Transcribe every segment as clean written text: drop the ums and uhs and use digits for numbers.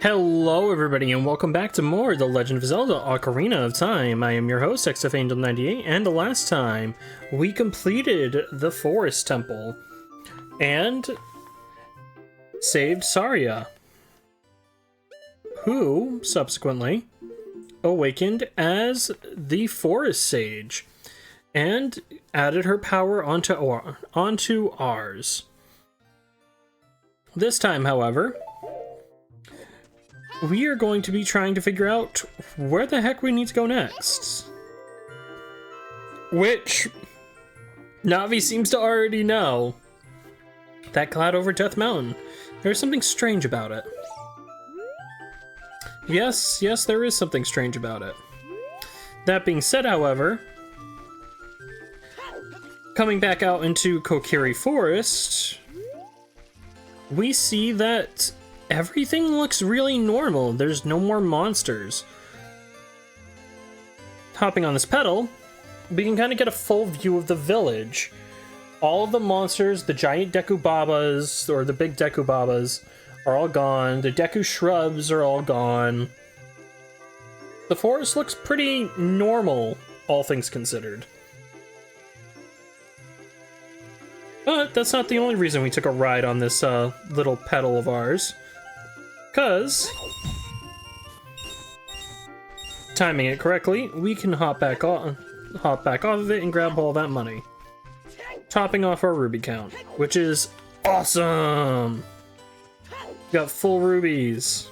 Hello everybody and welcome back to more The Legend of Zelda Ocarina of Time. I am your host, XFAngel98, and the last time we completed the Forest Temple and saved Saria, who subsequently awakened as the Forest Sage and added her power onto ours. This time, however, we are going to be trying to figure out where the heck we need to go next. Which, Navi seems to already know. That cloud over Death Mountain. There's something strange about it. Yes, there is something strange about it. That being said, however, coming back out into Kokiri Forest, we see that everything looks really normal. There's no more monsters. Hopping on this pedal, we can kind of get a full view of the village. All of the monsters, the giant Deku Babas, or the big Deku Babas, are all gone. The Deku shrubs are all gone. The forest looks pretty normal, all things considered. But that's not the only reason we took a ride on this little pedal of ours. Because, timing it correctly, we can hop back off of it and grab all that money, topping off our ruby count, which is awesome. Got full rubies.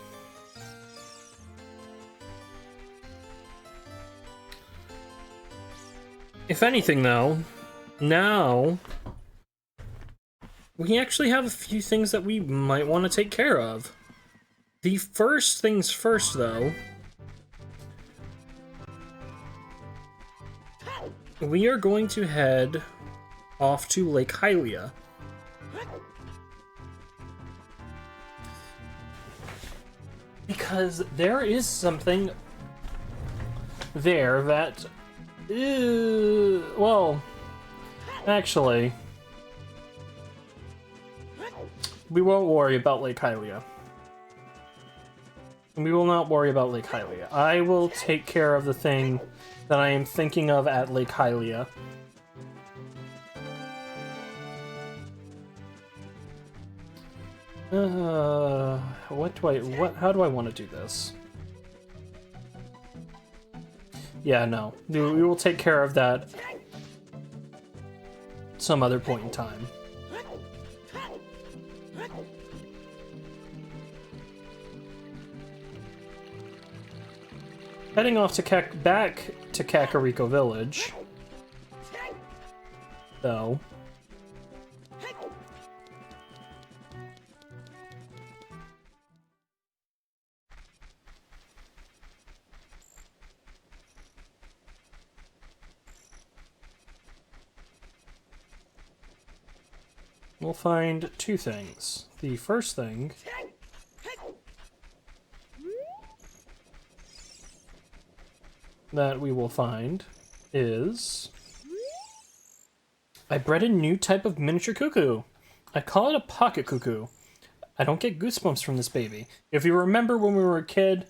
If anything, though, now we actually have a few things that we might want to take care of. The first things first, though, we are going to head off to Lake Hylia. Because there is something there that, well, actually, we won't worry about Lake Hylia. We will not worry about Lake Hylia. I will take care of the thing that I am thinking of at Lake Hylia. How do I want to do this? Yeah, no. We will take care of that some other point in time. Heading off to back to Kakariko Village, though. We'll find two things. The first thing that we will find is I bred a new type of miniature cuckoo. I call it a pocket cuckoo. I don't get goosebumps from this baby. If you remember when we were a kid,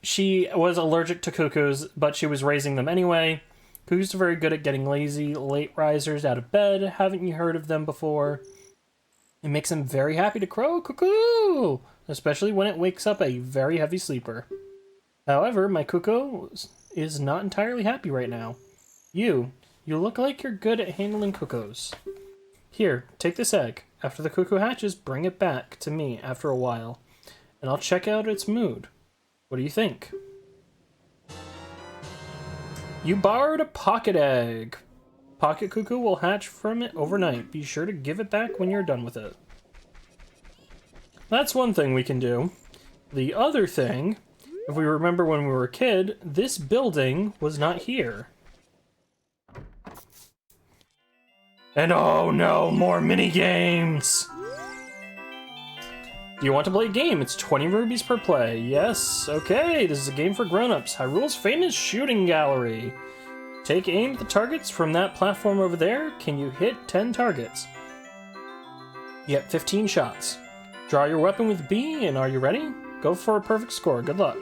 she was allergic to cuckoos, but she was raising them anyway. Cuckoos are very good at getting lazy late risers out of bed. Haven't you heard of them before? It makes them very happy to crow cuckoo, especially when it wakes up a very heavy sleeper. However, my cuckoo is not entirely happy right now. You look like you're good at handling cuckoos. Here, take this egg. After the cuckoo hatches, bring it back to me after a while, and I'll check out its mood. What do you think? You borrowed a pocket egg. Pocket cuckoo will hatch from it overnight. Be sure to give it back when you're done with it. That's one thing we can do. The other thing, if we remember when we were a kid, this building was not here. And oh no, more mini-games! Do you want to play a game? It's 20 rubies per play. Yes, okay, this is a game for grown-ups. Hyrule's famous shooting gallery. Take aim at the targets from that platform over there. Can you hit 10 targets? You get 15 shots. Draw your weapon with B, and are you ready? Go for a perfect score. Good luck.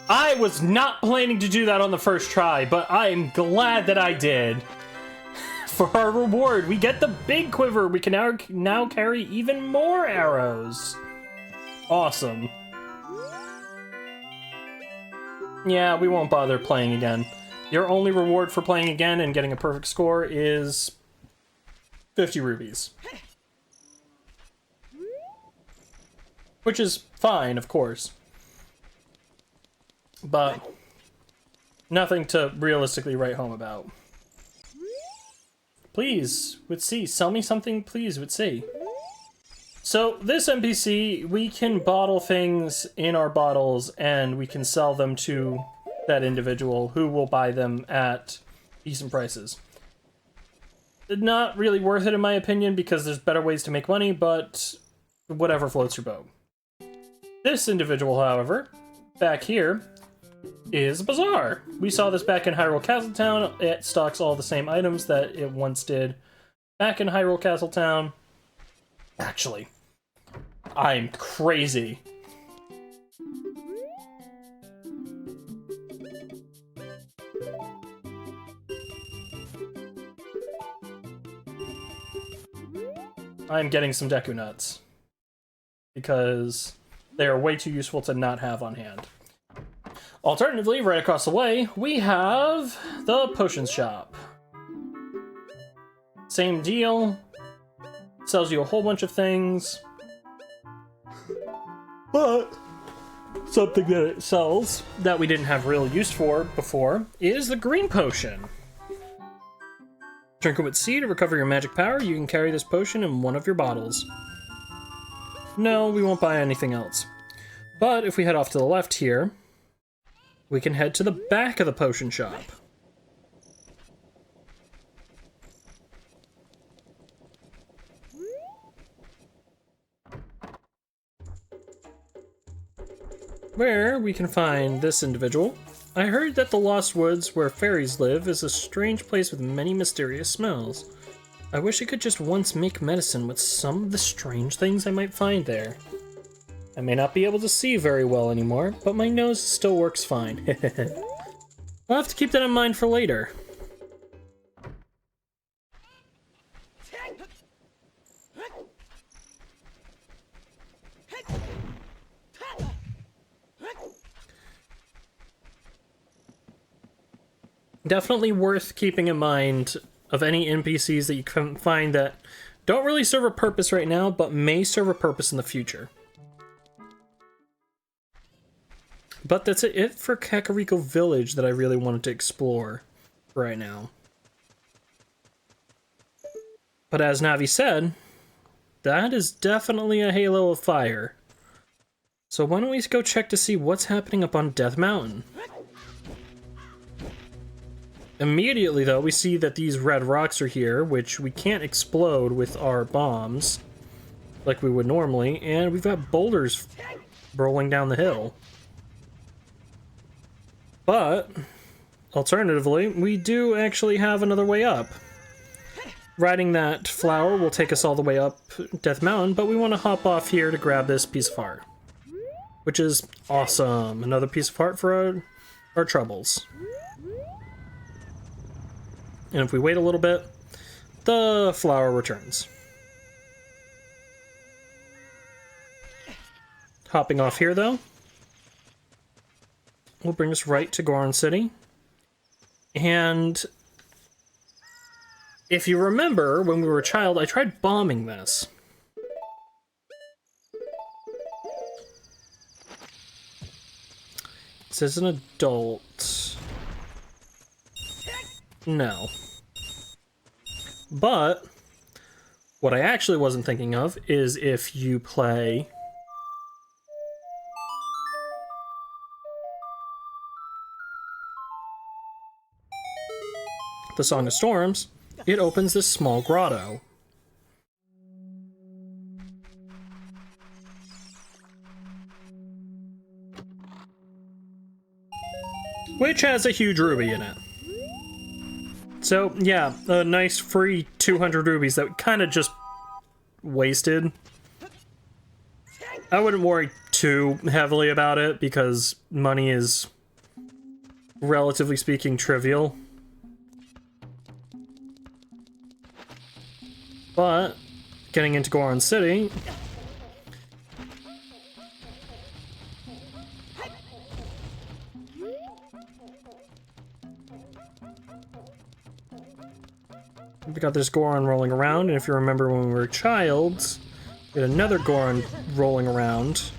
I was not planning to do that on the first try, but I am glad that I did. For our reward, we get the big quiver. We can now carry even more arrows. Awesome. Yeah, we won't bother playing again. Your only reward for playing again and getting a perfect score is 50 rubies. Which is fine, of course. But nothing to realistically write home about. Please, with C. Sell me something, please, with C. So, this NPC, we can bottle things in our bottles, and we can sell them to that individual who will buy them at decent prices. Not really worth it, in my opinion, because there's better ways to make money, but whatever floats your boat. This individual, however, back here, is a bazaar. We saw this back in Hyrule Castletown. It stocks all the same items that it once did back in Hyrule Castletown. Actually, I'm crazy. I'm getting some Deku Nuts because they are way too useful to not have on hand. Alternatively, right across the way, we have the potions shop. Same deal. Sells you a whole bunch of things. But something that it sells that we didn't have real use for before is the green potion. Drink it with C to recover your magic power. You can carry this potion in one of your bottles. No, we won't buy anything else. But if we head off to the left here, we can head to the back of the potion shop. Where we can find this individual. I heard that the Lost Woods, where fairies live, is a strange place with many mysterious smells. I wish I could just once make medicine with some of the strange things I might find there. I may not be able to see very well anymore, but my nose still works fine. I'll have to keep that in mind for later. Definitely worth keeping in mind of any NPCs that you can find that don't really serve a purpose right now, but may serve a purpose in the future. But that's it for Kakariko Village that I really wanted to explore right now. But as Navi said, that is definitely a halo of fire. So why don't we go check to see what's happening up on Death Mountain? Immediately, though, we see that these red rocks are here, which we can't explode with our bombs like we would normally, and we've got boulders rolling down the hill. But, alternatively, we do actually have another way up. Riding that flower will take us all the way up Death Mountain, but we want to hop off here to grab this piece of heart. Which is awesome. Another piece of heart for our troubles. And if we wait a little bit, the flower returns. Hopping off here, though, will bring us right to Goron City. And if you remember, when we were a child, I tried bombing this. It says an adult. No. But what I actually wasn't thinking of is if you play the Song of Storms, it opens this small grotto. Which has a huge ruby in it. So, yeah, a nice free 200 rubies that kind of just wasted. I wouldn't worry too heavily about it because money is, relatively speaking, trivial. But, getting into Goron City... we got this Goron rolling around, and if you remember when we were childs, we had another Goron rolling around.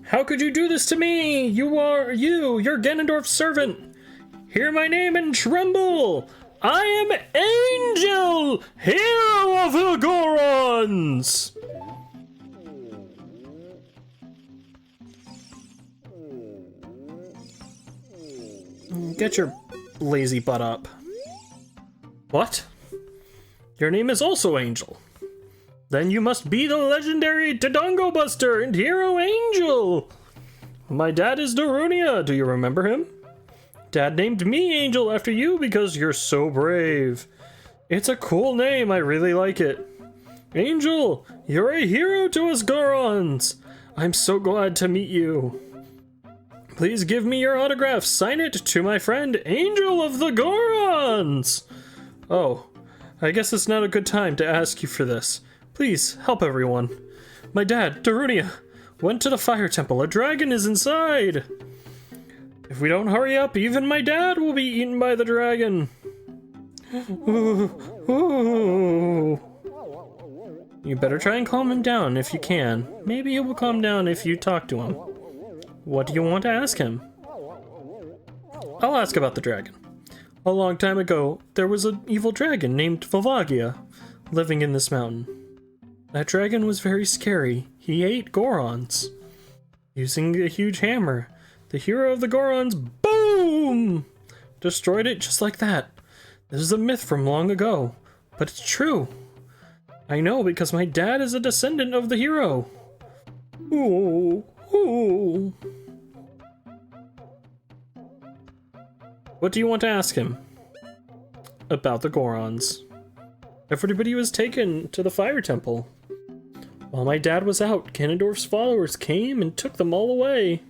How could you do this to me? You're Ganondorf's servant. Hear my name and tremble! I am Angel, hero of the Gorons! Get your lazy butt up. What? Your name is also Angel. Then you must be the legendary Dodongo Buster and hero Angel! My dad is Darunia, do you remember him? Dad named me Angel after you because you're so brave. It's a cool name, I really like it. Angel, you're a hero to us Gorons. I'm so glad to meet you. Please give me your autograph, sign it to my friend Angel of the Gorons. Oh, I guess it's not a good time to ask you for this. Please, help everyone. My dad, Darunia, went to the fire temple. A dragon is inside. If we don't hurry up, even my dad will be eaten by the dragon. Ooh, ooh. You better try and calm him down if you can. Maybe he will calm down if you talk to him. What do you want to ask him? I'll ask about the dragon. A long time ago, there was an evil dragon named Volvagia living in this mountain. That dragon was very scary. He ate Gorons. Using a huge hammer, the hero of the Gorons, boom! Destroyed it just like that. This is a myth from long ago, but it's true. I know because my dad is a descendant of the hero. Ooh, ooh. What do you want to ask him? About the Gorons. Everybody was taken to the fire temple. While my dad was out, Ganondorf's followers came and took them all away.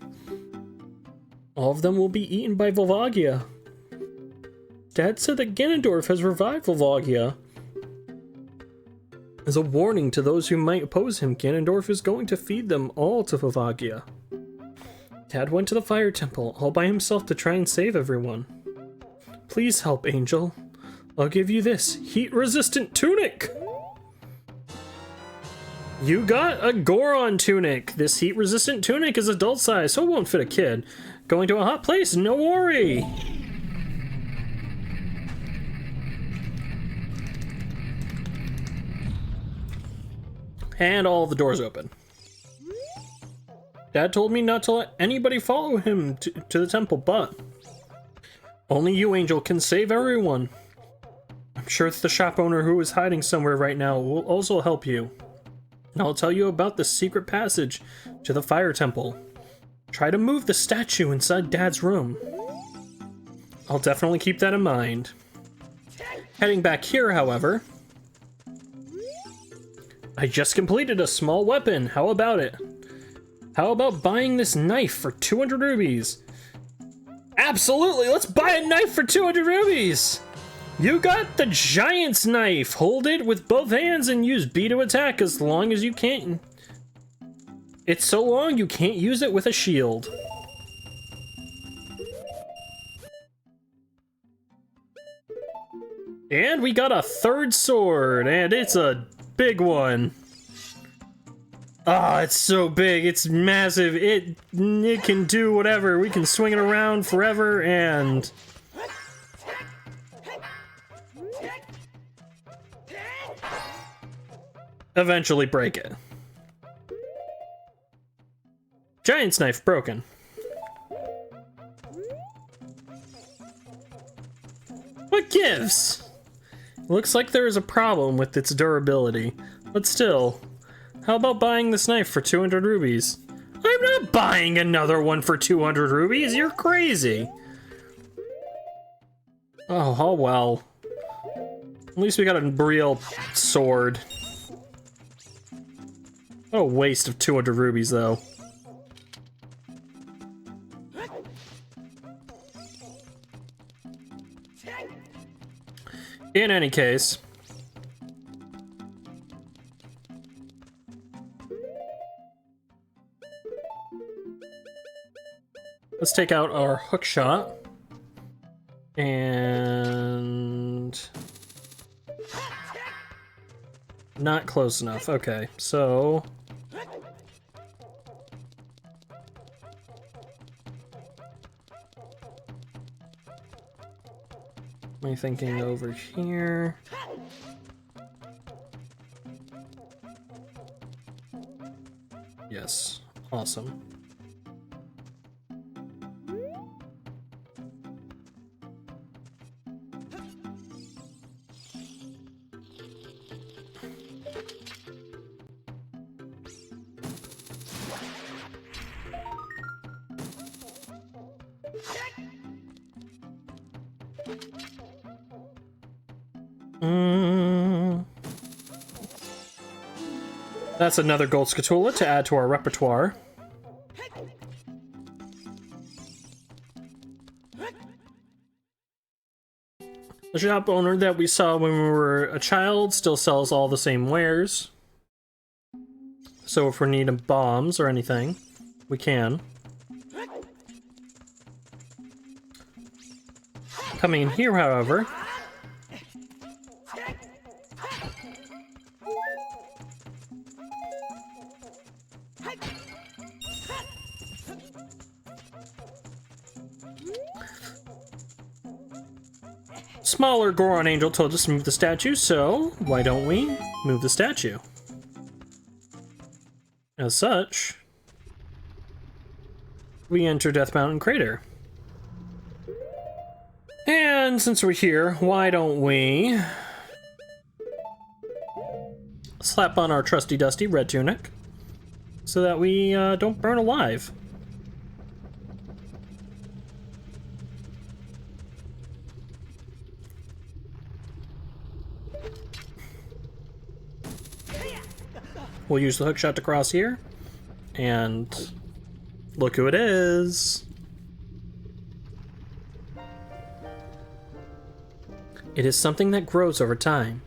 All of them will be eaten by Volvagia. Dad said that Ganondorf has revived Volvagia. As a warning to those who might oppose him, Ganondorf is going to feed them all to Volvagia. Dad went to the fire temple all by himself to try and save everyone. Please help, Angel. I'll give you this heat-resistant tunic! You got a Goron tunic! This heat-resistant tunic is adult size, so it won't fit a kid. Going to a hot place, no worry! And all the doors open. Dad told me not to let anybody follow him to the temple, but only you, Angel, can save everyone. I'm sure that the shop owner who is hiding somewhere right now will also help you. And I'll tell you about the secret passage to the fire temple. Try to move the statue inside Dad's room. I'll definitely keep that in mind. Heading back here, however, I just completed a small weapon. How about it? How about buying this knife for 200 rubies? Absolutely, let's buy a knife for 200 rubies! You got the Giant's Knife. Hold it with both hands and use B to attack as long as you can. It's so long you can't use it with a shield. And we got a third sword, and it's a big one. Ah, it's so big, it's massive, it can do whatever. We can swing it around forever, and eventually break it. Giant's knife broken. What gives? Looks like there is a problem with its durability, but still, how about buying this knife for 200 rubies? I'm not buying another one for 200 rubies, you're crazy! Oh well. At least we got a real sword. What a waste of 200 rubies, though. In any case, let's take out our hook shot and not close enough. Okay, so am I thinking over here? Yes, awesome. That's another gold scatola to add to our repertoire. The shop owner that we saw when we were a child still sells all the same wares. So if we're needing bombs or anything, we can. Coming in here, however, smaller Goron Angel told us to move the statue, so why don't we move the statue? As such, we enter Death Mountain Crater. And since we're here, why don't we slap on our trusty dusty red tunic so that we don't burn alive. We'll use the hookshot to cross here, and look who it is. It is something that grows over time.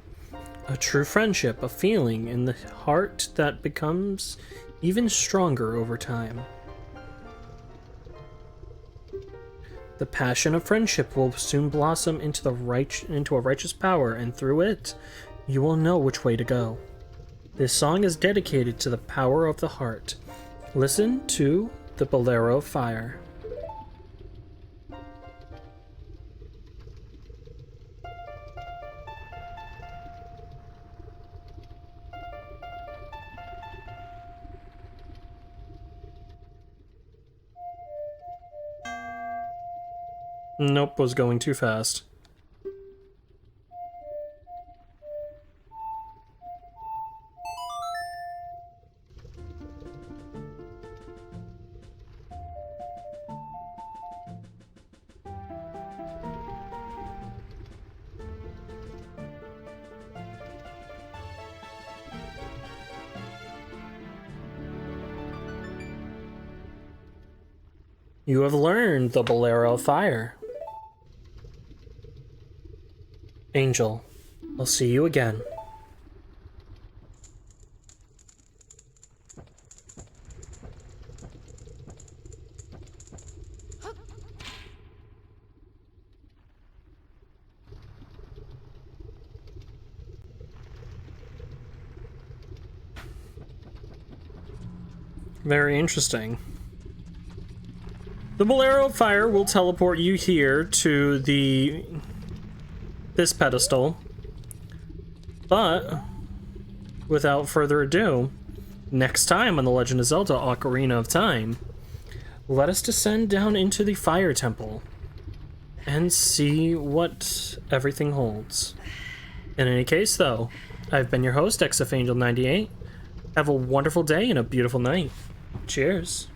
A true friendship, a feeling in the heart that becomes even stronger over time. The passion of friendship will soon blossom into a righteous power, and through it, you will know which way to go. This song is dedicated to the power of the heart. Listen to the Bolero of Fire. Nope, was going too fast. You have learned the Bolero of Fire. Angel, I'll see you again. Very interesting. The Bolero of Fire will teleport you here to this pedestal, but without further ado, next time on The Legend of Zelda Ocarina of Time, let us descend down into the Fire Temple and see what everything holds. In any case, though, I've been your host, XFAngel98. Have a wonderful day and a beautiful night. Cheers.